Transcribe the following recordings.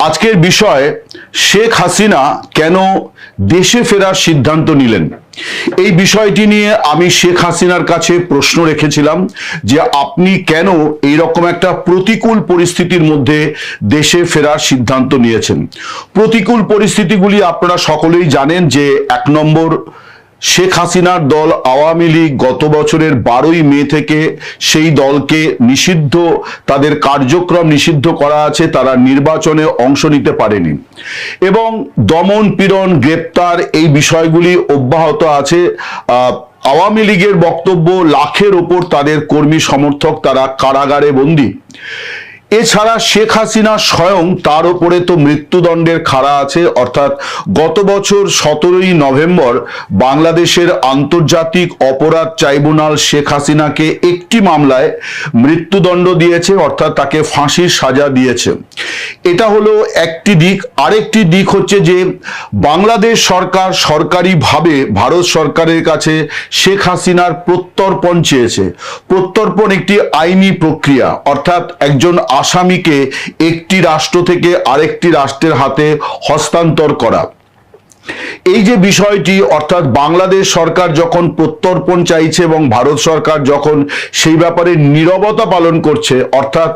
আজকের বিষয় শেখ হাসিনা কেন দেশে ফেরার সিদ্ধান্ত নিলেন। এই বিষয়টি নিয়ে আমি শেখ হাসিনার কাছে প্রশ্ন রেখেছিলাম যে আপনি কেন এই রকম একটা প্রতিকূল পরিস্থিতির মধ্যে দেশে ফেরার সিদ্ধান্ত নিয়েছেন। প্রতিকূল পরিস্থিতিগুলি আপনারা সকলেই জানেন যে ১ নম্বর, শেখ হাসিনার দল আওয়ামী লীগ গত বছরের 12ই মে থেকে সেই দলকে নিষিদ্ধ, তাদের কার্যক্রম নিষিদ্ধ করা আছে, তারা নির্বাচনে অংশ নিতে পারেনি এবং দমন পীড়ন গ্রেপ্তার এই বিষয়গুলি অব্যাহত আছে। আওয়ামী লীগের বক্তব্য লাখের ওপর তাদের কর্মী সমর্থক তারা কারাগারে বন্দী। এছাড়া শেখ হাসিনা স্বয়ং তার উপরে তো মৃত্যুদণ্ডের খাড়া আছে, অর্থাৎ গত বছর 17ই নভেম্বর বাংলাদেশের আন্তর্জাতিক অপরাধ ট্রাইব্যুনাল শেখ হাসিনাকে একটি মামলায় মৃত্যুদণ্ড দিয়েছে, অর্থাৎ তাকে ফাঁসির সাজা দিয়েছে। এটা হলো একটি দিক। আরেকটি দিক হচ্ছে যে বাংলাদেশ সরকার সরকারিভাবে ভারত সরকারের কাছে শেখ হাসিনার প্রত্যর্পণ চেয়েছে। প্রত্যর্পণ একটি আইনি প্রক্রিয়া, অর্থাৎ একজন আসামিকে একটি রাষ্ট্র থেকে আরেকটি রাষ্ট্রের হাতে হস্তান্তর করা। এই যে বিষয়টি, অর্থাৎ বাংলাদেশ সরকার যখন প্রত্যর্পণ চাইছে এবং ভারত সরকার যখন সেই ব্যাপারে নীরবতা পালন করছে, অর্থাৎ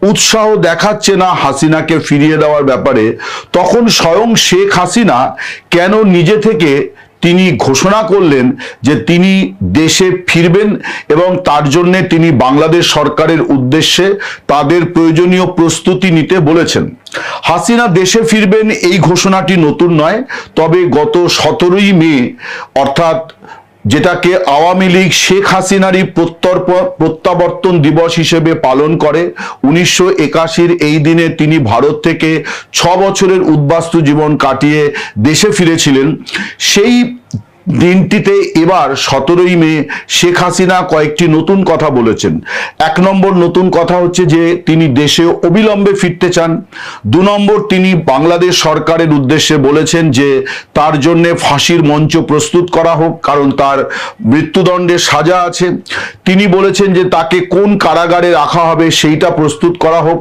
উৎসাহ দেখাচ্ছে না হাসিনাকে ফিরিয়ে দেওয়ার ব্যাপারে, তখন স্বয়ং শেখ হাসিনা কেন নিজে থেকে তিনি ঘোষণা করলেন যে তিনি দেশে ফিরবেন এবং তার জন্য তিনি বাংলাদেশ সরকারের উদ্দেশ্যে তাদের প্রয়োজনীয় প্রস্তুতি নিতে বলেছেন। হাসিনা দেশে ফিরবেন এই ঘোষণাটি নতুন নয়, তবে গত 17ই মে, অর্থাৎ যেটাকে আওয়ামী লীগ শেখ হাসিনারই প্রত্যাবর্তন দিবস হিসেবে পালন করে, 1981-র এই দিনে তিনি ভারত থেকে 6 বছরের উদ্বাস্তু জীবন কাটিয়ে দেশে ফিরেছিলেন। সেই দিনটিতে এবার 17ই মে শেখ হাসিনা কয়েকটি নতুন কথা বলেছেন। 1 নম্বর নতুন কথা হচ্ছে যে তিনি দেশে অবিলম্বে ফিরতে চান। 2 নম্বর, তিনি বাংলাদেশ সরকারের উদ্দেশ্যে বলেছেন যে তার জন্য ফাঁসির মঞ্চ প্রস্তুত করা হোক, কারণ তার মৃত্যুদণ্ডের সাজা আছে। তিনি বলেছেন যে তাকে কোন কারাগারে রাখা হবে সেইটা প্রস্তুত করা হোক।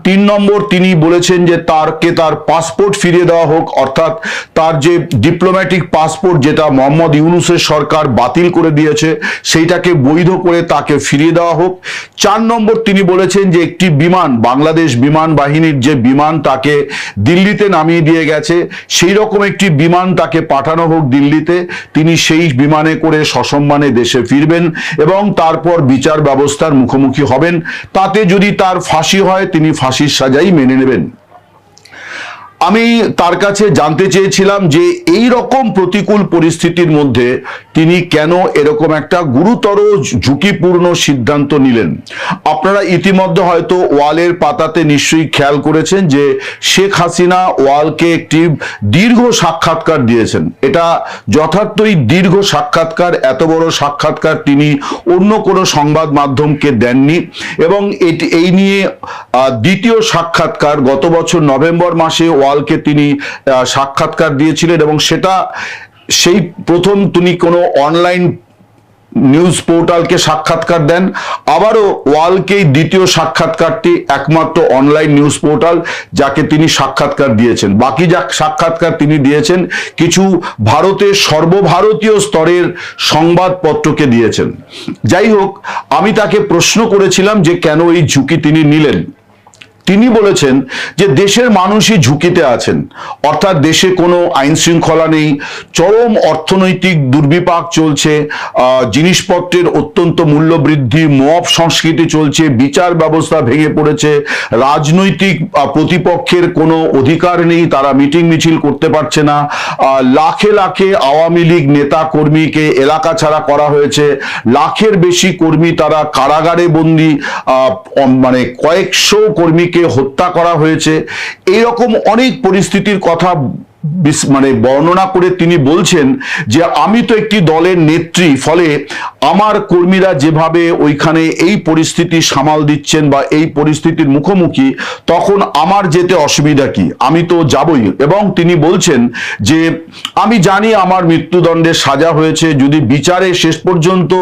3 নম্বর, তিনি বলেছেন যে তার পাসপোর্ট ফিরিয়ে দেওয়া হোক, অর্থাৎ তার যে ডিপ্লোম্যাটিক পাসপোর্ট যেটা মোহাম্মদ ইউনূসের সরকার বাতিল করে দিয়েছে সেইটাকে বৈধ করে তাকে ফিরিয়ে দেওয়া হোক। 4 নম্বর, তিনি বলেছেন যে একটি বিমান, বাংলাদেশ বিমান বাহিনীর যে বিমান তাকে দিল্লিতে নামিয়ে দিয়ে গেছে, সেই রকম একটি বিমান তাকে পাঠানো হোক দিল্লিতে, তিনি সেই বিমানে করে সসম্মানে দেশে ফিরবেন এবং তারপর বিচার ব্যবস্থার মুখোমুখি হবেন। তাতে যদি তার ফাঁসি হয় তিনি ফাঁসির সাজাই মেনে নেবেন। আমি তার কাছে জানতে চেয়েছিলাম যে এই রকম প্রতিকূল পরিস্থিতির মধ্যে তিনি কেন এরকম একটা গুরুতর ঝুঁকিপূর্ণ সিদ্ধান্ত নিলেন। আপনারা ইতিমধ্যে হয়তো ওয়ালের পাতাতে নিশ্চয়ই খেয়াল করেছেন যে শেখ হাসিনা ওয়ালকে একটি দীর্ঘ সাক্ষাৎকার দিয়েছেন। এটা যথার্থই দীর্ঘ সাক্ষাৎকার, এত বড় সাক্ষাৎকার তিনি অন্য কোনো সংবাদ মাধ্যমকে দেননি এবং এই নিয়ে দ্বিতীয় সাক্ষাৎকার গত বছর নভেম্বর মাসে ওয়ালকে তিনি সাক্ষাৎকার দিয়েছিলেন এবং সেটা সেই প্রথম তিনি কোনো অনলাইন নিউজ পোর্টালকে সাক্ষাৎকার দেন, আবারও ওয়ালকেই দ্বিতীয় সাক্ষাৎকারটি একমাত্র অনলাইন নিউজ পোর্টাল যাকে তিনি সাক্ষাৎকার দিয়েছেন। বাকি যা সাক্ষাৎকার তিনি দিয়েছেন কিছু ভারতের সর্বভারতীয় স্তরের সংবাদপত্রকে দিয়েছেন। যাই হোক, আমি তাকে প্রশ্ন করেছিলাম যে কেন এই ঝুঁকি তিনি নিলেন। তিনি বলেছেন যে দেশের মানুষই ঝুঁকিতে আছেন, অর্থাৎ দেশে কোনো আইন শৃঙ্খলা নেই, চরম অর্থনৈতিক দুর্বিপাক চলছে, জিনিসপত্রের অত্যন্ত মূল্য বৃদ্ধি, মব সংস্কৃতি চলছে, বিচার ব্যবস্থা ভেঙে পড়েছে, রাজনৈতিক প্রতিপক্ষের কোনো অধিকার নেই, তারা মিটিং মিছিল করতে পারছে না, লাখে লাখে আওয়ামী লীগ নেতা কর্মীকে এলাকা ছাড়া করা হয়েছে, লাখের বেশি কর্মী তারা কারাগারে বন্দী, মানে কয়েকশো কর্মীকে হত্যা করা হয়েছে। এইরকম অনেক পরিস্থিতির কথা মানে বর্ণনা করে তিনি বলছেন যে আমি তো একটি দলের নেত্রী, ফলে আমার কর্মীরা যেভাবে ওইখানে এই পরিস্থিতি সামাল দিচ্ছেন বা এই পরিস্থিতির মুখোমুখি, তখন আমার যেতে অসুবিধা কি, আমি তো যাবই। এবং তিনি বলছেন যে আমি জানি আমার মৃত্যুদণ্ডের সাজা হয়েছে, যদি বিচারে শেষ পর্যন্ত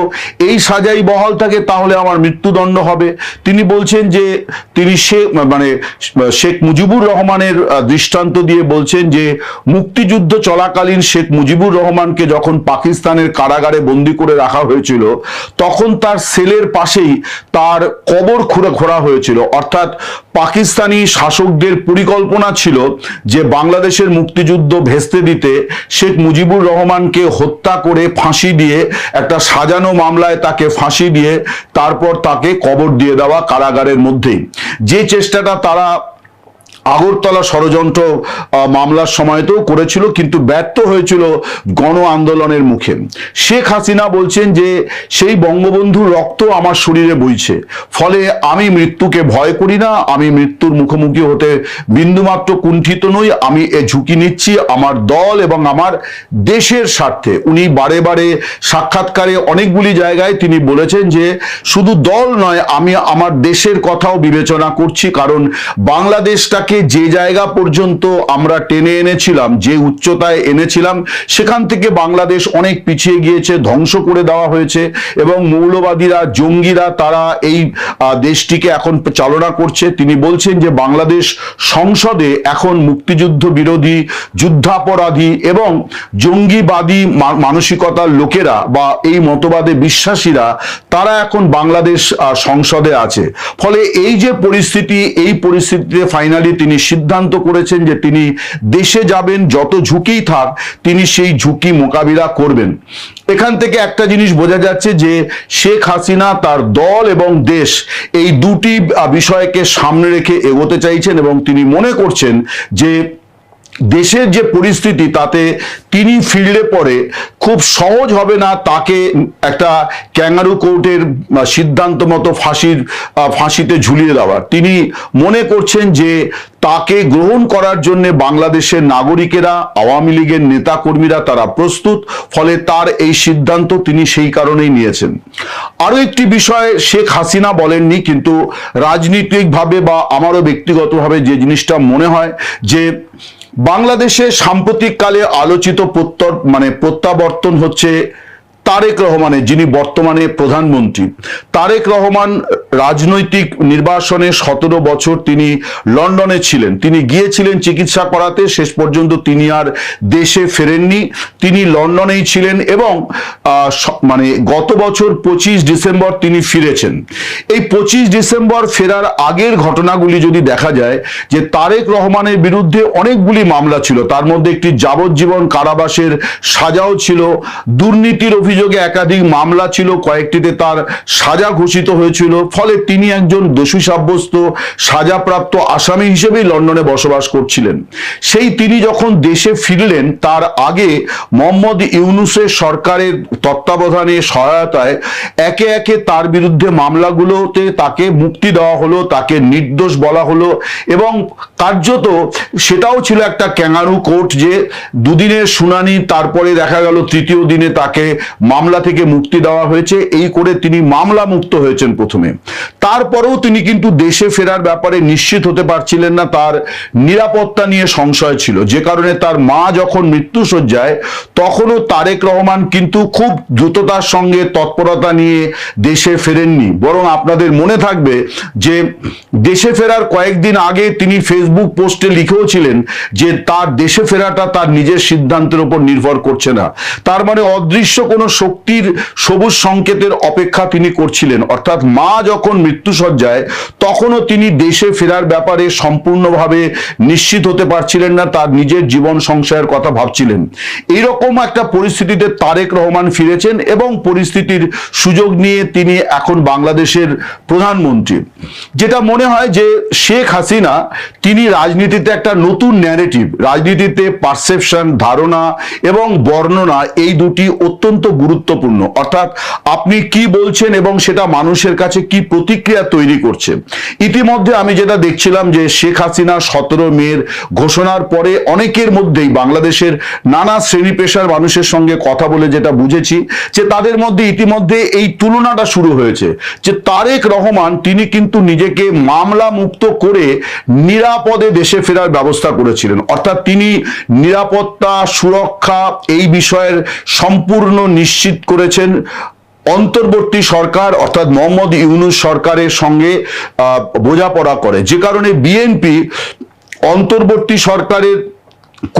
এই সাজাই বহাল থাকে তাহলে আমার মৃত্যুদণ্ড হবে। তিনি বলছেন যে তিনি শেখ মুজিবুর রহমানের দৃষ্টান্ত দিয়ে বলছেন যে মুক্তিযুদ্ধ চলাকালীন শেখ মুজিবুর রহমানকে যখন পাকিস্তানের কারাগারে বন্দী করে রাখা হয়েছিল, তখন তার সেলের পাশেই তার কবর খোঁড়া হয়েছিল। অর্থাৎ পাকিস্তানি শাসকদের পরিকল্পনা ছিল যে বাংলাদেশের মুক্তিযুদ্ধ ভেস্তে দিতে শেখ মুজিবুর রহমানকে হত্যা করে ফাঁসি দিয়ে, একটা সাজানো মামলায় তাকে ফাঁসি দিয়ে তারপর তাকে কবর দিয়ে দেওয়া কারাগারের মধ্যেই। যে চেষ্টাটা তারা আগরতলা ষড়যন্ত্র মামলার সময়তেও করেছিল, কিন্তু ব্যর্থ হয়েছিল গণ আন্দোলনের মুখে। শেখ হাসিনা বলছেন যে সেই বঙ্গবন্ধুর রক্ত আমার শরীরে বইছে, ফলে আমি মৃত্যুকে ভয় করি না, আমি মৃত্যুর মুখোমুখি হতে বিন্দুমাত্র কুণ্ঠিত নই, আমি এ ঝুঁকি নিচ্ছি আমার দল এবং আমার দেশের স্বার্থে। উনি বারে বারে সাক্ষাৎকারে অনেকগুলি জায়গায় তিনি বলেছেন যে শুধু দল নয়, আমি আমার দেশের কথাও বিবেচনা করছি, কারণ বাংলাদেশটাকে যে জায়গা পর্যন্ত আমরা টেনে এনেছিলাম, যে উচ্চতায় এনেছিলাম, সেখান থেকে বাংলাদেশ অনেক পিছিয়ে গিয়েছে, ধ্বংস করে দেওয়া হয়েছে এবং মৌলবাদীরা, জঙ্গিরা তারা এই দেশটিকে এখন চালনা করছে। তিনি বলছেন যে বাংলাদেশ সংসদে এখন মুক্তিযুদ্ধ বিরোধী, যুদ্ধাপরাধী এবং জঙ্গিবাদী মানসিকতার লোকেরা বা এই মতবাদে বিশ্বাসীরা তারা এখন বাংলাদেশ সংসদে আছে। ফলে এই যে পরিস্থিতি, এই পরিস্থিতিতে ফাইনালি তিনি সিদ্ধান্ত করেছেন যে তিনি দেশে যাবেন, যত ঝুঁকিই থাক তিনি সেই ঝুঁকি মোকাবিলা করবেন। এখান থেকে একটা জিনিস বোঝা যাচ্ছে যে শেখ হাসিনা তার দল এবং দেশ এই দুটি বিষয়কে সামনে রেখে এগোতে চাইছেন এবং তিনি মনে করছেন যে দেশের যে পরিস্থিতি তাতে তিনি ফিরলে পরে খুব সহজ হবে না তাকে একটা ক্যাঙ্গারু কোর্টের সিদ্ধান্ত মতো ফাঁসিতে ঝুলিয়ে দেওয়া। তিনি মনে করছেন যে তাকে গ্রহণ করার জন্য বাংলাদেশের নাগরিকেরা, আওয়ামী লীগের নেতা কর্মীরা তারা প্রস্তুত, ফলে তার এই সিদ্ধান্ত তিনি সেই কারণেই নিয়েছেন। আরো একটি বিষয় শেখ হাসিনা বলেননি, কিন্তু রাজনৈতিকভাবে বা আমারও ব্যক্তিগতভাবে যে জিনিসটা মনে হয় যে বাংলাদেশে সাম্প্রতিককালে আলোচিত প্রত্যাবর্তন হচ্ছে তারেক রহমানের, যিনি বর্তমানে প্রধানমন্ত্রী। তারেক রহমান রাজনৈতিক নির্বাসনে 17 বছর তিনি লন্ডনে ছিলেন, তিনি গিয়েছিলেন চিকিৎসা করাতে, শেষ পর্যন্ত তিনি আর দেশে ফেরেননি, তিনি লন্ডনেই ছিলেন এবং গত বছর 25 ডিসেম্বর তিনি ফিরেছেন। এই 25 ডিসেম্বর ফেরার আগের ঘটনাগুলি যদি দেখা যায় যে তারেক রহমানের বিরুদ্ধে অনেকগুলি মামলা ছিল, তার মধ্যে একটি যাবজ্জীবন কারাবাসের সাজাও ছিল, দুর্নীতির অভিযোগে একাধিক মামলা ছিল, কয়েকটিতে তার সাজা ঘোষিত হয়েছিল, ফলে তিনি একজন দোষী সাব্যস্ত সাজাপ্রাপ্ত আসামি হিসেবেই লন্ডনে বসবাস করছিলেন। সেই তিনি যখন দেশে ফিরলেন তার আগে মোহাম্মদ ইউনূসের সরকারের তত্ত্বাবধানে সহায়তায় একে একে তার বিরুদ্ধে মামলাগুলোতে তাকে মুক্তি দেওয়া হলো, তাকে নির্দোষ বলা হলো এবং কার্যত সেটাও ছিল একটা ক্যাঙ্গারু কোর্ট, যে দুদিনের শুনানি, তারপরে দেখা গেল তৃতীয় দিনে তাকে মামলা থেকে মুক্তি দেওয়া হয়েছে। এই করে তিনি মামলা মুক্ত হয়েছেন প্রথমে। তারপরেও তিনি কিন্তু দেশে ফেরার ব্যাপারে নিশ্চিত হতে পারছিলেন না, তার নিরাপত্তা নিয়ে সংশয় ছিল, যে কারণে তার মা যখন মৃত্যুশয্যায় তখনও তারেক রহমান কিন্তু খুব দ্রুততার সঙ্গে তৎপরতা নিয়ে দেশে ফেরেননি। বরং আপনাদের মনে থাকবে যে দেশে ফেরার কয়েকদিন আগে তিনি ফেসবুক পোস্টে লিখেওছিলেন যে তার দেশে ফেরাটা তার নিজের সিদ্ধান্তের উপর নির্ভর করছে না। তার মানে অদৃশ্য কোনো শক্তির সবুজ সংকেতের অপেক্ষা তিনি করছিলেন। অর্থাৎ মা যখন মৃত্যুশয্যায় তখনও তিনি দেশে ফেরার ব্যাপারে সম্পূর্ণভাবে নিশ্চিত হতে পারছিলেন না, তার নিজের জীবন সংশয়ের কথা ভাবছিলেন। এইরকম একটা পরিস্থিতিতে তারেক রহমান ফিরেছেন এবং পরিস্থিতির সুযোগ নিয়ে তিনি এখন বাংলাদেশের প্রধানমন্ত্রী। যেটা মনে হয় যে শেখ হাসিনা তিনি রাজনীতিতে একটা নতুন ন্যারেটিভ, রাজনীতিতে পারসেপশন, ধারণা এবং বর্ণনা, এই দুটি অত্যন্ত গুরুত্বপূর্ণ, অর্থাৎ আপনি কি বলছেন এবং সেটা মানুষের কাছে কি প্রতিক্রিয়া তৈরি করছে। ইতিমধ্যে আমি যেটা দেখছিলাম যে শেখ হাসিনা 17 মের ঘোষণার পরে অনেকের মধ্যেই বাংলাদেশের নানা শ্রেণী পেশার মানুষের সঙ্গে কথা বলে যেটা বুঝেছি যে তাদের মধ্যে ইতিমধ্যে এই তুলনাটা শুরু হয়েছে যে তারেক রহমান তিনি কিন্তু নিজেকে মামলা মুক্ত করে নিরাপদে দেশে ফেরার ব্যবস্থা করেছিলেন, অর্থাৎ তিনি নিরাপত্তা সুরক্ষা এই বিষয়ের সম্পূর্ণ নিশ্চিত করেছেন অন্তর্বর্তী সরকার অর্থাৎ মোহাম্মদ ইউনূস সরকারের সঙ্গে বোঝাপড়া করে, যে কারণে বিএনপি অন্তর্বর্তী সরকারের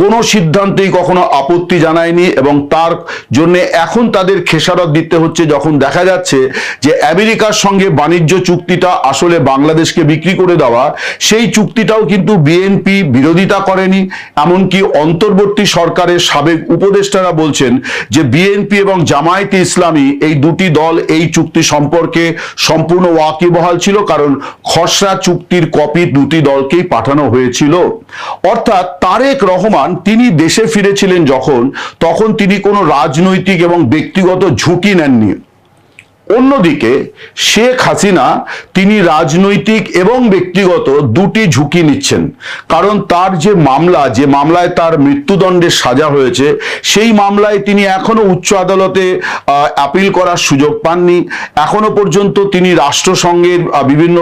কোনো সিদ্ধান্তেই কখনো আপত্তি জানায়নি এবং তার জন্য এখন তাদের খেসারত দিতে হচ্ছে যখন দেখা যাচ্ছে যে আমেরিকার সঙ্গে বাণিজ্য চুক্তিটা আসলে বাংলাদেশকে বিক্রি করে দেওয়া, সেই চুক্তিটাও কিন্তু বিএনপি বিরোধিতা করেনি। এমনকি অন্তর্বর্তী সরকারের সাবেক উপদেষ্টারা বলছেন যে বিএনপি এবং জামায়াতে ইসলামী এই দুটি দল এই চুক্তি সম্পর্কে সম্পূর্ণ ওয়াকিবহাল ছিল, কারণ খসড়া চুক্তির কপি দুটি দলকেই পাঠানো হয়েছিল। অর্থাৎ তারেক রহমান তিনি দেশে ফিরেছিলেন তখন তিনি কোনো রাজনৈতিক এবং ব্যক্তিগত ঝুঁকি নেননি। অন্যদিকে শেখ হাসিনা তিনি রাজনৈতিক এবং ব্যক্তিগত দুটি ঝুঁকি নিচ্ছেন, কারণ তার যে মামলায় তার মৃত্যুদণ্ডের সাজা হয়েছে সেই মামলায় তিনি এখনো উচ্চ আদালতে আপিল করার সুযোগ পাননি। এখনো পর্যন্ত তিনি রাষ্ট্রসংঘের বিভিন্ন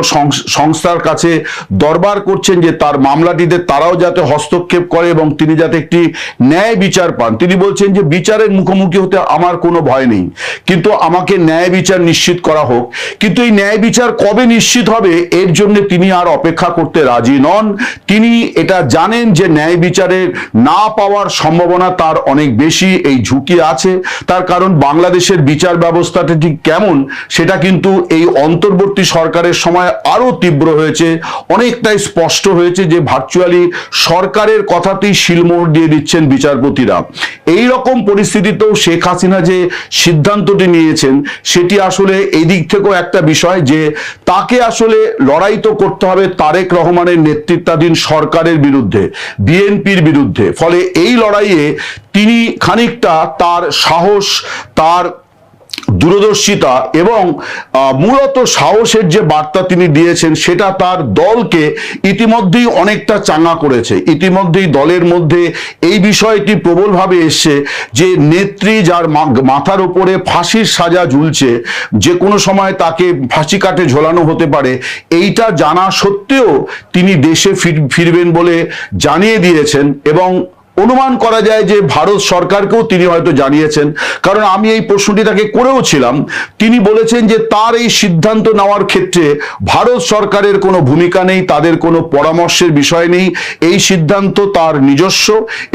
সংস্থার কাছে দরবার করছেন যে তার মামলাটিতে তারাও যাতে হস্তক্ষেপ করে এবং তিনি যাতে একটি ন্যায় বিচার পান। তিনি বলছেন যে বিচারের মুখোমুখি হতে আমার কোনো ভয় নেই, কিন্তু আমাকে ন্যায় বিচার নিশ্চিত করা হোক। কিন্তু এই ন্যায় বিচার কবে নিশ্চিত হবে এর জন্য তিনি আর অপেক্ষা করতে রাজি নন। তিনি এটা জানেন যে ন্যায় বিচারের না পাওয়ার সম্ভাবনা তার অনেক বেশি, এই ঝুঁকি আছে। তার কারণ বাংলাদেশের বিচার ব্যবস্থাটা ঠিক কেমন সেটা কিন্তু এই অন্তর্বর্তী সরকারের সময় আরো তীব্র হয়েছে, অনেকটাই স্পষ্ট হয়েছে যে ভার্চুয়ালি সরকারের কথাতেই শিলমোহর দিয়ে দিচ্ছেন বিচারপতিরা। এই রকম পরিস্থিতিতেও শেখ হাসিনা যে সিদ্ধান্তটি নিয়েছেন সেটি আসলে এই দিক থেকেও একটা বিষয় যে তাকে আসলে লড়াই তো করতে হবে তারেক রহমানের নেতৃত্বাধীন সরকারের বিরুদ্ধে, বিএনপির বিরুদ্ধে। ফলে এই লড়াইয়ে তিনি খানিকটা তার সাহস, তার দূরদর্শিতা এবং মূলত সাহসের যে বার্তা তিনি দিয়েছেন সেটা তার দলকে ইতিমধ্যেই অনেকটা চাঙ্গা করেছে। ইতিমধ্যেই দলের মধ্যে এই বিষয়টি প্রবলভাবে এসছে যে নেত্রী যার মাথার উপরে ফাঁসির সাজা ঝুলছে, যে কোনো সময় তাকে ফাঁসি কাঠে ঝোলানো হতে পারে, এইটা জানা সত্ত্বেও তিনি দেশে ফিরবেন বলে জানিয়ে দিয়েছেন এবং অনুমান করা যায় যে ভারত সরকারকেও তিনি হয়তো জানিয়েছেন। কারণ আমি এই প্রশ্নটি তাকে করেও ছিলাম, তিনি বলেছেন যে তার এই সিদ্ধান্ত নেওয়ার ক্ষেত্রে ভারত সরকারের কোনো ভূমিকা নেই, তাদের কোনো পরামর্শের বিষয় নেই। এই সিদ্ধান্ত তার নিজস্ব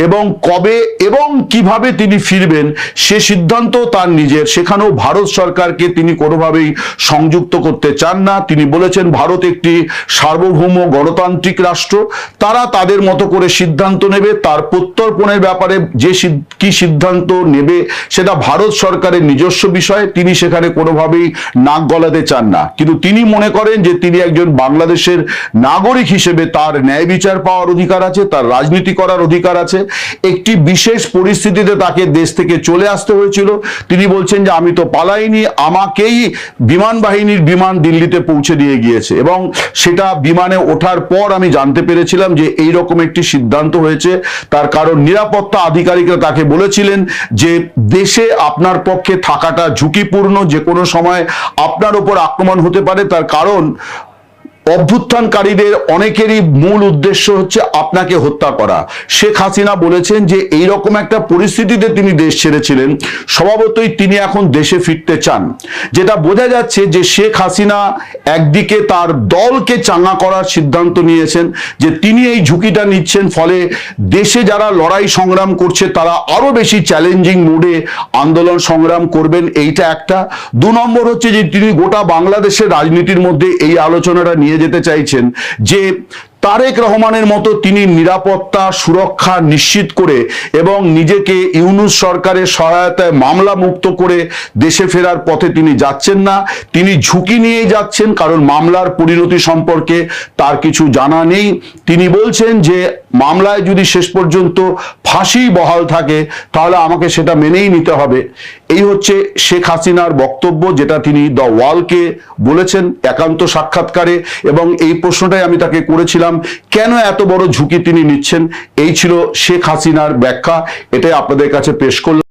এবং কবে এবং কিভাবে তিনি ফিরবেন সে সিদ্ধান্ত তার নিজের, সেখানেও ভারত সরকারকে তিনি কোনোভাবেই সংযুক্ত করতে চান না। তিনি বলেছেন ভারত একটি সার্বভৌম গণতান্ত্রিক রাষ্ট্র, তারা তাদের মতো করে সিদ্ধান্ত নেবে, তার প্রত্যর্পণের ব্যাপারে যে কি সিদ্ধান্ত নেবে সেটা ভারত সরকারের নিজস্ব বিষয়, তিনি সেখানে কোনোভাবেই নাক গলাতে চান না। কিন্তু তিনি মনে করেন যে তিনি একজন বাংলাদেশের নাগরিক হিসেবে তার ন্যায় বিচার পাওয়ার অধিকার আছে, তার রাজনীতি করার অধিকার আছে। একটি বিশেষ পরিস্থিতিতে তাকে দেশ থেকে চলে আসতে হয়েছিল, তিনি বলছেন যে আমি তো পালাইনি, আমাকেই বিমান বাহিনীর বিমান দিল্লিতে পৌঁছে দিয়ে গিয়েছে এবং সেটা বিমানে ওঠার পর আমি জানতে পেরেছিলাম যে এই রকম একটি সিদ্ধান্ত হয়েছে। তার কারণ নিরাপত্তা আধিকারিকরা তাকে বলেছিলেন যে দেশে আপনার পক্ষে থাকাটা ঝুঁকিপূর্ণ, যে কোনো সময় আপনার উপর আক্রমণ হতে পারে। তার কারণ অভ্যুত্থানকারীদের অনেকেরই মূল উদ্দেশ্য হচ্ছে আপনাকে হত্যা করা। শেখ হাসিনা বলেছেন যে এই রকম একটা পরিস্থিতিতে তিনি দেশ ছেড়েছিলেন, স্বভাবতই তিনি এখন দেশে ফিরতে চান। যেটা বোঝা যাচ্ছে যে শেখ হাসিনা একদিকে তার দলকে চাঙ্গা করার সিদ্ধান্ত নিয়েছেন, যে তিনি এই ঝুঁকিটা নিচ্ছেন, ফলে দেশে যারা লড়াই সংগ্রাম করছে তারা আরো বেশি চ্যালেঞ্জিং মুডে আন্দোলন সংগ্রাম করবেন, এইটা একটা। 2 নম্বর হচ্ছে যে তিনি গোটা বাংলাদেশের রাজনীতির মধ্যে এই আলোচনাটা নিয়ে যেতে চাইছেন যে তারেক রহমানের মতো তিনি নিরাপত্তা সুরক্ষা নিশ্চিত করে এবং নিজেকে ইউনূস সরকারের সহায়তায় মামলা মুক্ত করে দেশে ফেরার পথে তিনি যাচ্ছেন না। তিনি ঝুঁকি নিয়ে যাচ্ছেন, কারণ মামলার পরিণতি সম্পর্কে তার কিছু জানা নেই। তিনি বলছেন যে মামলায় যদি শেষ পর্যন্ত ফাঁসি বহাল থাকে তাহলে আমাকে সেটা মেনেই নিতে হবে। এই হচ্ছে শেখ হাসিনার বক্তব্য, যেটা তিনি দ্য ওয়ালকে বলেছেন একান্ত সাক্ষাৎকারে, এবং এই প্রশ্নটাই আমি তাকে করেছিলাম, কেন এত বড় ঝুঁকি তিনি নিচ্ছেন। এই ছিল শেখ হাসিনার ব্যাখ্যা, এটাই আপনাদের কাছে পেশ করলাম।